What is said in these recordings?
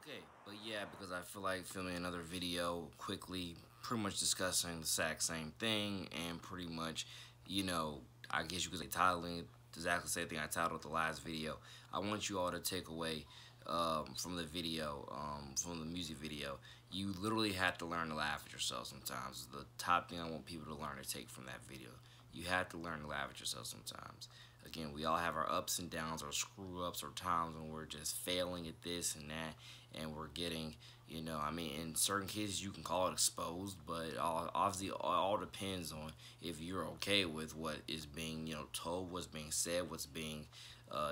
Okay, but yeah, because I feel like filming another video quickly, pretty much discussing the exact same thing, and pretty much, I guess you could say titling it exactly the same thing I titled the last video. I want you all to take away from the video, from the music video. You literally have to learn to laugh at yourself sometimes. The top thing I want people to learn to take from that video. You have to learn to laugh at yourself sometimes. Again, we all have our ups and downs, our screw ups, or times when we're just failing at this and that, and we're getting, in certain cases you can call it exposed, but obviously it all depends on if you're okay with what is being, told, what's being said, what's being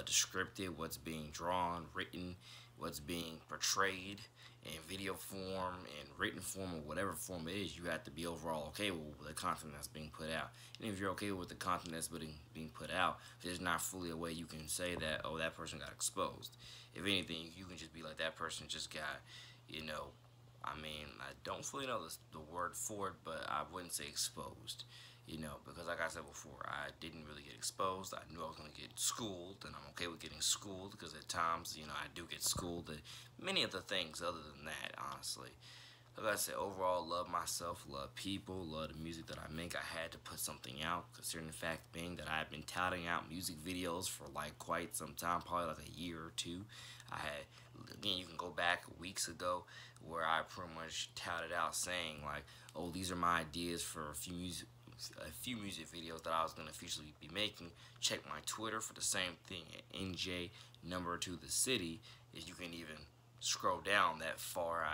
descriptive, what's being drawn, written, what's being portrayed in video form and written form or whatever form it is. You have to be overall okay with the content that's being put out. And if you're okay with the content that's being put out, there's not fully a way you can say that, oh, that person got exposed. If anything, you can just be like, that person just got, I don't fully know the word for it, but I wouldn't say exposed. Because like I said before, I didn't really get exposed. I knew I was going to get schooled, and I'm okay with getting schooled because at times, I do get schooled at many of the things other than that, honestly. Like I said, overall, love myself, love people, love the music that I make. I had to put something out, considering the fact being that I've been touting out music videos for like quite some time, probably like a year or two. Again, you can go back weeks ago where I pretty much touted out saying like, oh, these are my ideas for a few music videos that I was going to officially be making. Check my Twitter for the same thing at NJ number 2 the city. If you can even scroll down that far,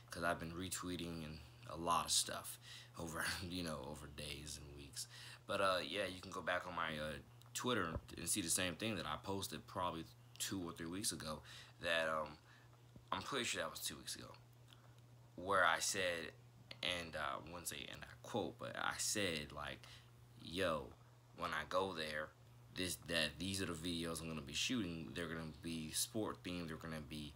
because I've been retweeting and a lot of stuff over over days and weeks. But yeah, you can go back on my Twitter and see the same thing that I posted probably 2 or 3 weeks ago. That I'm pretty sure that was 2 weeks ago, where I said, and I wouldn't say and I quote, but I said like, yo, when I go there, these are the videos I'm gonna be shooting. They're gonna be sport themed. They're gonna be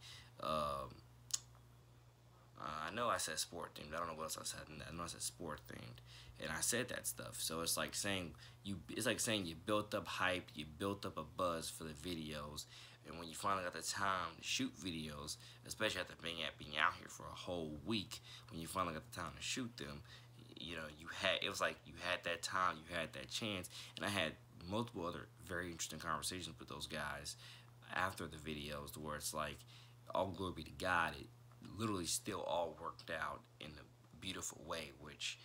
I know I said sport themed. I don't know what else I said. I know I said sport themed, and I said that stuff. So it's like saying It's like saying you built up hype, you built up a buzz for the videos, and when you finally got the time to shoot videos, especially after being out here for a whole week, when you finally got the time to shoot them, it was like you had that time, you had that chance, and I had multiple other very interesting conversations with those guys after the videos, where it's like all glory be to God. It literally still all worked out in a beautiful way, which,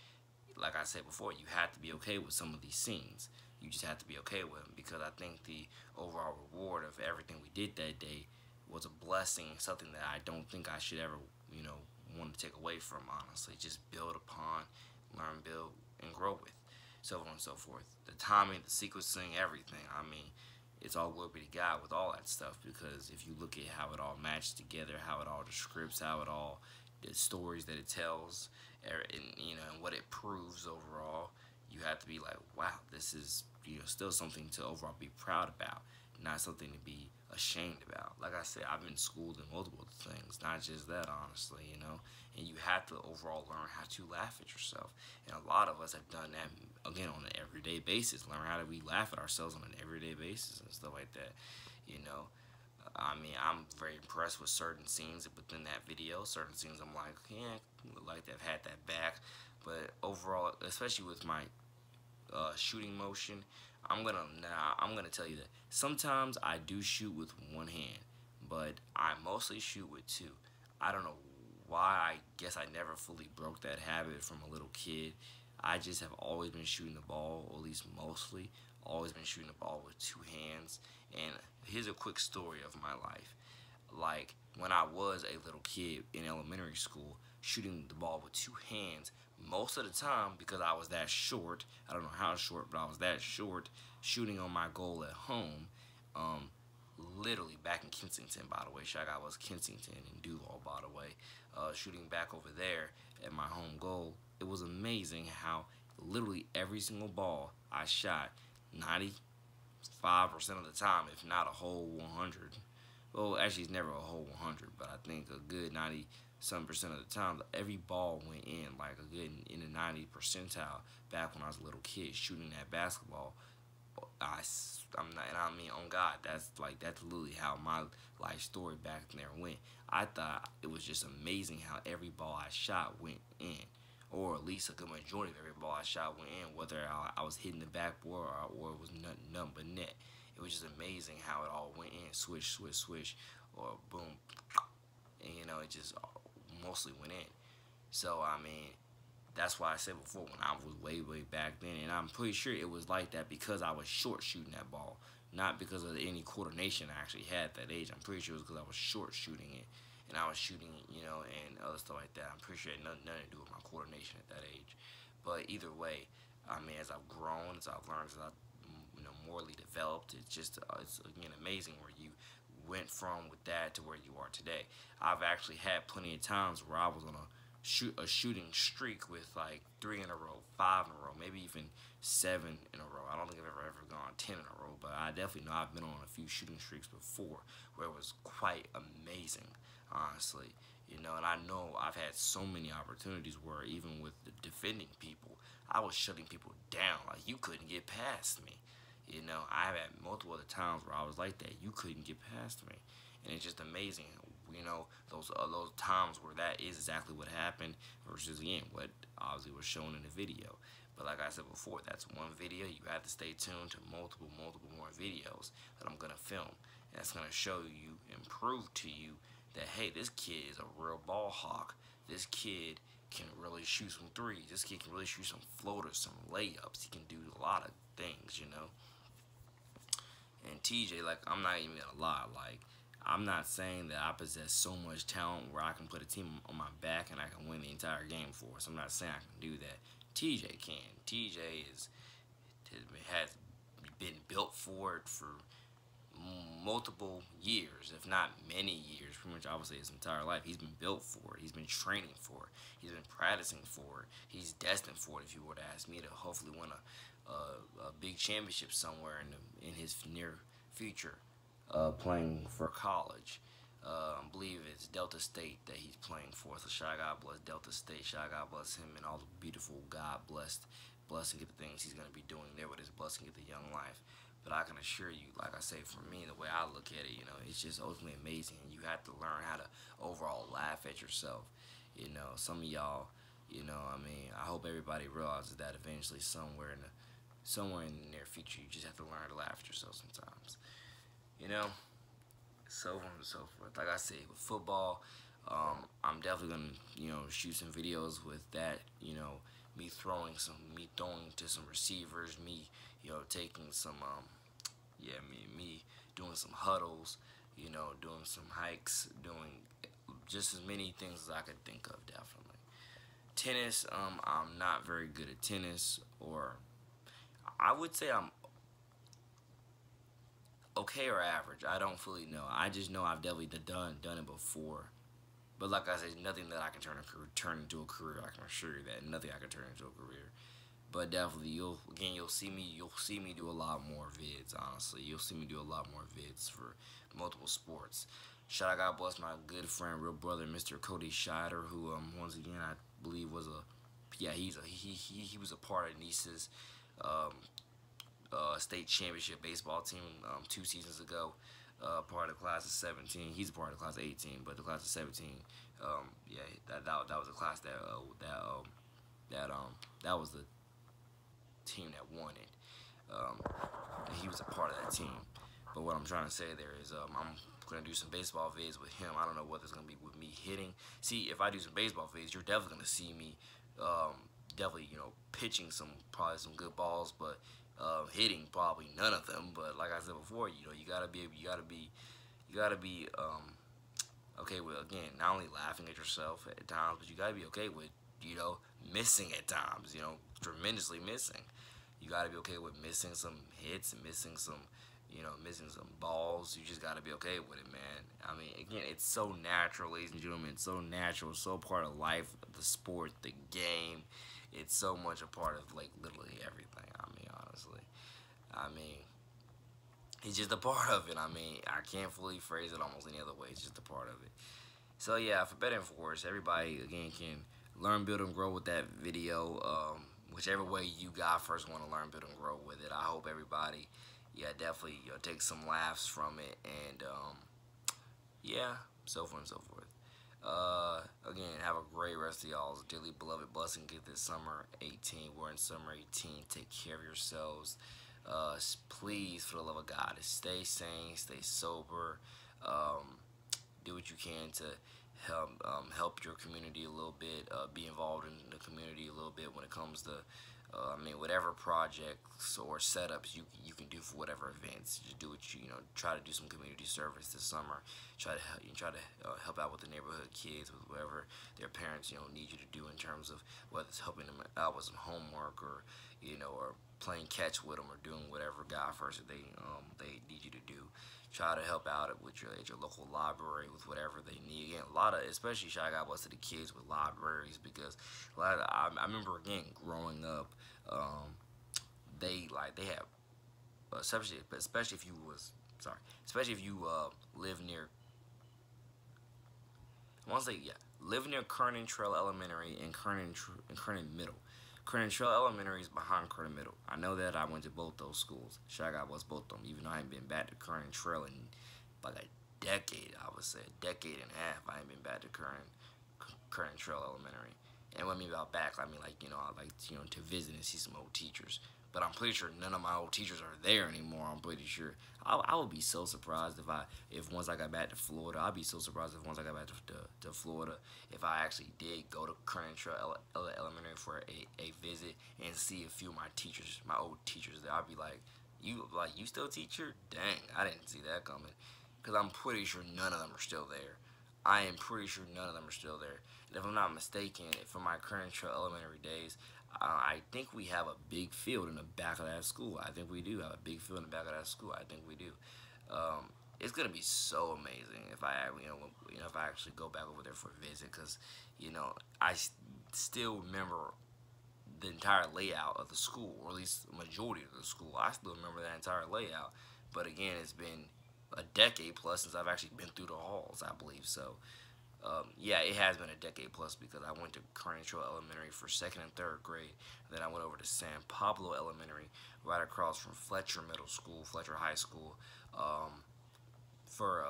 like I said before, you have to be okay with some of these scenes. You just have to be okay with them, because I think the overall reward of everything we did that day was a blessing, something that I don't think I should ever, want to take away from, honestly. Just build upon, learn, build, and grow with, so on and so forth. The timing, the sequencing, everything. It's all glory to God with all that stuff, because if you look at how it all matched together, how it all describes, how it all, the stories that it tells, and what it proves overall, you have to be like, wow, this is still something to overall be proud about, not something to be ashamed about. Like I said, I've been schooled in multiple things, not just that, honestly, and you have to overall learn how to laugh at yourself, and a lot of us have done that, again, on an everyday basis. Learn how to we laugh at ourselves on an everyday basis and stuff like that. I'm very impressed with certain scenes within that video. Certain scenes I'm like, yeah, would like to have had that back. But overall, especially with my shooting motion, I'm gonna tell you that sometimes I do shoot with one hand, but I mostly shoot with two. I don't know why. I guess I never fully broke that habit from a little kid. I just have always been shooting the ball, or at least mostly, always been shooting the ball with two hands. And here's a quick story of my life. Like, when I was a little kid in elementary school, shooting the ball with two hands, most of the time, because I was that short, I don't know how short, but I was that short, shooting on my goal at home, um, literally back in Kensington, by the way. Chicago was Kensington and Duval, by the way. Shooting back over there at my home goal, it was amazing how literally every single ball I shot, 95% of the time, if not a whole 100. Well, actually, it's never a whole 100, but I think a good 90 some percent of the time, every ball went in, like a good in the 90 percentile back when I was a little kid shooting that basketball. I'm not, and I mean, on God, that's literally how my life story back there went. I thought it was just amazing how every ball I shot went in, or at least a good majority of every ball I shot went in, whether I was hitting the backboard or it was none but net. It was just amazing how it all went in, swish, swish, swish, or boom, and it just mostly went in. So I mean, that's why I said before, when I was way back then, and I'm pretty sure it was like that because I was short shooting that ball, not because of any coordination I actually had at that age. I'm pretty sure it was because I was short shooting it, and I was shooting, and other stuff like that. I'm pretty sure it had nothing to do with my coordination at that age. But either way, I mean, as I've grown, as I've learned, as I've morally developed, it's again amazing where you went from with that to where you are today. I've actually had plenty of times where I was on a shooting streak with like 3 in a row, 5 in a row, maybe even 7 in a row. I don't think I've ever gone 10 in a row, but I definitely know I've been on a few shooting streaks before where it was quite amazing, honestly. And I know I've had so many opportunities where even with the defending people, I was shutting people down. Like, you couldn't get past me. I've had multiple other times where I was like that. You couldn't get past me, and it's just amazing. Those times where that is exactly what happened versus again what obviously was shown in the video. But like I said before, that's one video. You have to stay tuned to multiple more videos that I'm gonna film, and that's gonna show you and prove to you that hey, this kid is a real ball hawk. This kid can really shoot some threes. This kid can really shoot some floaters, some layups. He can do a lot of things. And TJ, like, I'm not even gonna lie, like, I'm not saying that I possess so much talent where I can put a team on my back and I can win the entire game for us. I'm not saying I can do that. TJ can. TJ has been built for it for multiple years, if not many years, pretty much I would say his entire life. He's been built for it. He's been training for it. He's been practicing for it. He's destined for it, if you were to ask me, to hopefully win a big championship somewhere in his near future, playing for college. I believe it's Delta State that he's playing for. So shout God bless Delta State. Shout God bless him and all the beautiful God blessing get the things he's going to be doing there with his blessing get the young life. But I can assure you, like I say, for me, the way I look at it, it's just ultimately amazing. And you have to learn how to overall laugh at yourself. Some of y'all, I mean, I hope everybody realizes that eventually somewhere in the near future, you just have to learn to laugh at yourself sometimes. So on and so forth. Like I said, with football, I'm definitely gonna, shoot some videos with that, me throwing to some receivers, me, taking some, me doing some huddles, doing some hikes, doing just as many things as I could think of, definitely. Tennis, I'm not very good at tennis, or I would say I'm okay or average. I don't fully know. I just know I've definitely done it before. But like I said, nothing that I can turn into a career. I can assure you that nothing I can turn into a career. But definitely, you'll see me do a lot more vids. Honestly, you'll see me do a lot more vids for multiple sports. Shout out, God bless my good friend, real brother, Mr. Cody Scheider, who once again I believe was he was a part of Nice's state championship baseball team 2 seasons ago. Part of the class of 17. He's a part of the class of 18, but the class of 17, that was a class that was the team that won it. And he was a part of that team. But what I'm trying to say there is, I'm gonna do some baseball vids with him. I don't know whether it's gonna be with me hitting. See, if I do some baseball vids, you're definitely gonna see me, definitely pitching probably some good balls, but hitting probably none of them. But like I said before, you gotta be okay with, again, not only laughing at yourself at times, but you gotta be okay with missing at times. Tremendously missing. You gotta be okay with missing some hits and missing some balls. You just gotta be okay with it, man. I mean, again, it's so natural, ladies and gentlemen. It's so natural. It's so part of life, the sport, the game. It's so much a part of, like, literally everything. I mean, honestly. I mean, it's just a part of it. I mean, I can't fully phrase it almost any other way. It's just a part of it. So, yeah, for better and for worse, everybody, again, can learn, build, and grow with that video. whichever way you God first want to learn, build, and grow with it. I hope everybody, yeah, definitely take some laughs from it, and yeah, so forth and so forth. Again, have a great rest of y'all's dearly beloved blessing. Get this summer 18. We're in summer 18. Take care of yourselves. Please, for the love of God, stay sane, stay sober. Um, do what you can to help your community a little bit. Be involved in the community a little bit when it comes to whatever projects or setups you can do for whatever events. Just do what try to do some community service this summer. Try to help out with the neighborhood kids with whatever their parents need you to do in terms of whether it's helping them out with some homework or or playing catch with them or doing whatever God first they need you to do. Try to help out at your local library with whatever they need. Again, a lot of, especially shout out to the kids with libraries, because I remember again growing up, they have especially if you especially if you live near, I want to say, yeah, live near Kernan Trail Elementary and Kernan Middle. Kernan Trail Elementary is behind Kernan Middle. I know that. I went to both those schools. Shout out both of them, even though I ain't been back to Kernan Trail in like a decade. I would say a decade and a half. I ain't been back to Kernan Trail Elementary. And what I mean about back, I mean I like to visit and see some old teachers. But I'm pretty sure none of my old teachers are there anymore. I'm pretty sure. I would be so surprised if once I got back to Florida. I'd be so surprised if once I got back to Florida, if I actually did go to Kernan Trail Elementary for a visit and see a few of my teachers, my old teachers there. I'd be like, you still teach here? Dang, I didn't see that coming. Because I'm pretty sure none of them are still there. I am pretty sure none of them are still there. And if I'm not mistaken, from my Kernan Trail Elementary days, I think we have a big field in the back of that school. I think we do have a big field in the back of that school. I think we do. It's gonna be so amazing if I if I actually go back over there for a visit, because I still remember the entire layout of the school, or at least the majority of the school. I still remember that entire layout. But again, it's been a decade plus since I've actually been through the halls, I believe. So yeah, it has been a decade plus, because I went to Kernan Trail Elementary for 2nd and 3rd grade. Then I went over to San Pablo Elementary, right across from Fletcher Middle School, Fletcher High School, for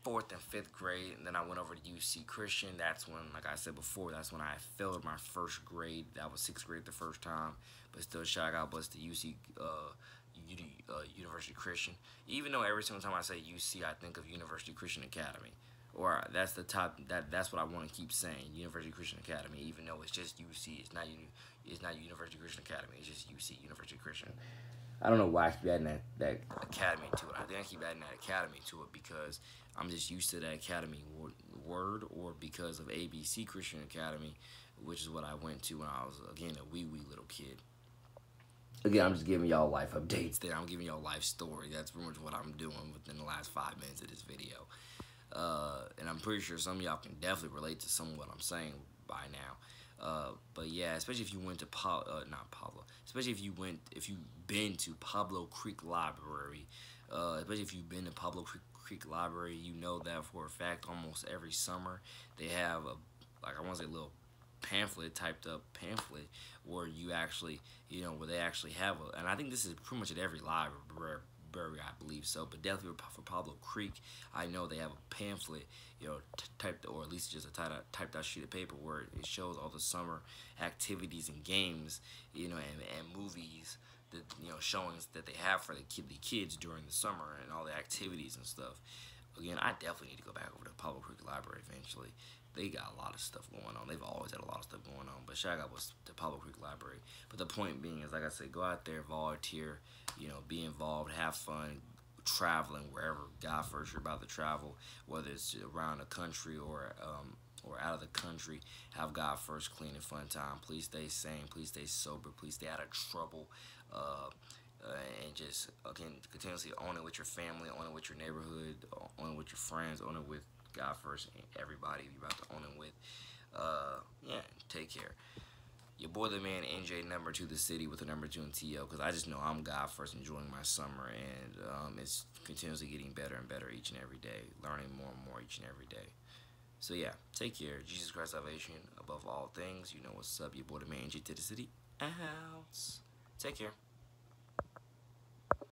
4th and 5th grade. And then I went over to UC Christian. That's when, like I said before, that's when I failed my 1st grade. That was 6th grade the first time. But still, shout out to UC University Christian. Even though every single time I say UC, I think of University Christian Academy. Or that's the top. That's what I want to keep saying. University Christian Academy, even though it's just UC. It's not University Christian Academy. It's just UC, University Christian. I don't know why I keep adding that academy to it. I think I keep adding that academy to it because I'm just used to that academy word, or because of ABC Christian Academy, which is what I went to when I was, again, a wee little kid. Again, I'm just giving y'all life updates there. I'm giving y'all life story. That's pretty much what I'm doing within the last 5 minutes of this video. And I'm pretty sure some of y'all can definitely relate to some of what I'm saying by now. But yeah, especially if you went to especially if you've been to Pablo Creek Library, especially if you've been to Pablo Creek Library, you know that for a fact. Almost every summer they have I want to say a little typed up pamphlet where you actually, where they actually have and I think this is pretty much at every library, I believe so, but definitely for Pablo Creek, I know they have a pamphlet, typed, or at least just a typed out sheet of paper where it shows all the summer activities and games, and movies that, showings that they have for the kids during the summer and all the activities and stuff. Again, I definitely need to go back over to Pablo Creek Library eventually. They got a lot of stuff going on. They've always had a lot of stuff going on. But shout out to the Pablo Creek Library. But the point being is, like I said, go out there, volunteer, be involved, have fun, traveling wherever God first you're about to travel, whether it's around the country or out of the country. Have God first, clean and fun time. Please stay sane. Please stay sober. Please stay out of trouble. And just, again, continuously own it with your family, own it with your neighborhood, own it with your friends, own it with God first and everybody you're about to own it with. Yeah, take care. Your boy the man, NJ, number 2 the city with the number 2 in TO, because I just know I'm God first, enjoying my summer, and it's continuously getting better and better each and every day, learning more and more each and every day. So yeah, take care. Jesus Christ salvation above all things. You know what's up. Your boy the man, G to the city. Out. Take care.